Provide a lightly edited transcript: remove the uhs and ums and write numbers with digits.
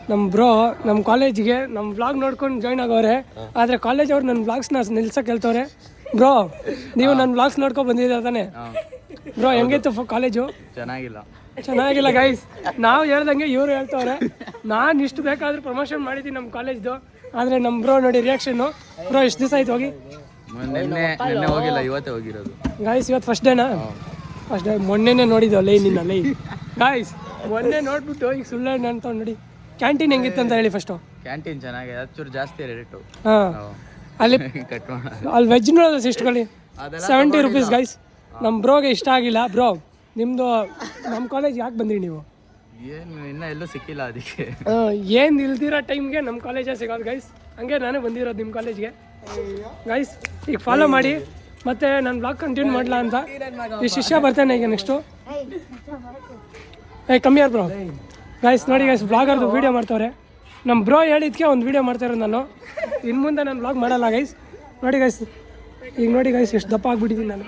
ನಮ್ಮ ಬ್ರೋ ನಮ್ಮ ಕಾಲೇಜಿಗೆ ನಮ್ಮ ವ್ಲಾಗ್ ನೋಡ್ಕೊಂಡು ಜಾಯ್ನ್ ಆಗೋರೆ. ಆದರೆ ಕಾಲೇಜ್ ಅವ್ರು ನನ್ನ ವ್ಲಾಗ್ಸ್ನ ನಿಲ್ಸಕ್ಕೆ ಹೇಳ್ತವ್ರೆ. ಬ್ರೋ ನೀವು ನನ್ನ ವ್ಲಾಗ್ಸ್ ನೋಡ್ಕೊಂಡು ಬಂದಿದ್ದೀರ ತಾನೆ ಬ್ರೋ? ಹೆಂಗಿತ್ತು ಕಾಲೇಜು? ಚೆನ್ನಾಗಿಲ್ಲ ಗೈಸ್. ನಾವು ಹೇಳ್ದಂಗೆ ಇವರು ಹೇಳ್ತವ್ರೆ. ನಾನು ಇಷ್ಟು ಬೇಕಾದ್ರೂ ಪ್ರಮೋಷನ್ ಮಾಡಿದ್ದೀನಿ ನಮ್ಮ ಕಾಲೇಜ್ದು. ಆದರೆ ನಮ್ಮ ಬ್ರೋ ನೋಡಿ ರಿಯಾಕ್ಷನ್ನು. ಬ್ರೋ ಎಷ್ಟು ದಿವಸ ಆಯ್ತು ಹೋಗಿ? ಹೋಗಿಲ್ಲ, ಇವತ್ತೇ ಹೋಗಿರೋದು ಗಾಯ್ಸ್. ಇವತ್ತು ಫಸ್ಟ್ ಡೇನಾ? First day. ಮೊನ್ನೆನೇ ನೋಡಿದ್ದು ಲೈ ನಿನ್ನ ಲೈ ಗಾಯ್ಸ್. ಮೊನ್ನೆ ನೋಡ್ಬಿಟ್ಟು ಈಗ ಸುಳ್ಳು ಅಂತ ನೋಡಿ. ಕ್ಯಾಂಟೀನ್ ಹೆಂಗಿತ್ತು ಅಂತ ಹೇಳಿ ಫಸ್ಟು. ಕ್ಯಾಂಟೀನ್ ಚೆನ್ನಾಗಿದೆ, ಚೂರು ಜಾಸ್ತಿ ರೇಟು. ಹಾಂ, ಅಲ್ಲಿ ವೆಜ್ ನೂಡಲ್ಸ್ ಎಷ್ಟು ಕೊಳ್ಳಿ? 70 ರೂಪೀಸ್ ಗೈಸ್. ನಮ್ಮ ಬ್ರೋಗೆ ಇಷ್ಟ ಆಗಿಲ್ಲ. ಬ್ರೋ ನಿಮ್ಮದು ನಮ್ಮ ಕಾಲೇಜ್ ಯಾಕೆ ಬಂದ್ರಿ ನೀವು? ಏನು ಇನ್ನೂ ಎಲ್ಲೂ ಸಿಕ್ಕಿಲ್ಲ ಅದಕ್ಕೆ. ಏನು ಇಲ್ದಿರೋ ಟೈಮ್ಗೆ ನಮ್ಮ ಕಾಲೇಜೇ ಸಿಗೋದು ಗೈಸ್. ಹಂಗೆ ನಾನೇ ಬಂದಿರೋದು ನಿಮ್ಮ ಕಾಲೇಜ್ಗೆ ಗೈಸ್. ಈಗ ಫಾಲೋ ಮಾಡಿ ಮತ್ತೆ ನಾನು ಬ್ಲಾಗ್ ಕಂಟಿನ್ಯೂ ಮಾಡಲ ಅಂತ. ಈ ಶಿಷ್ಯ ಬರ್ತಾನೆ ಈಗ ನೆಕ್ಸ್ಟು. ಕಮ್ಮಿ ಯಾರು ಬ್ರೋ? ಗೈಸ್ ನೋಡಿ ಗೈಸ್, ಬ್ಲಾಗರ್ದು ವೀಡಿಯೋ ಮಾಡ್ತವ್ರೆ. ನಮ್ಮ ಬ್ರೋ ಹೇಳಿದ್ಕೆ ಒಂದು ವೀಡಿಯೋ ಮಾಡ್ತಾ ಇರೋದು ನಾನು. ಇನ್ನು ಮುಂದೆ ನಾನು ಬ್ಲಾಗ್ ಮಾಡಲ್ಲ ಗೈಸ್. ನೋಡಿ ಗೈಸ್, ಈಗ ನೋಡಿ ಗೈಸ್ ಎಷ್ಟು ದಪ್ಪ ಆಗ್ಬಿಟ್ಟಿದ್ದೀನಿ ನಾನು.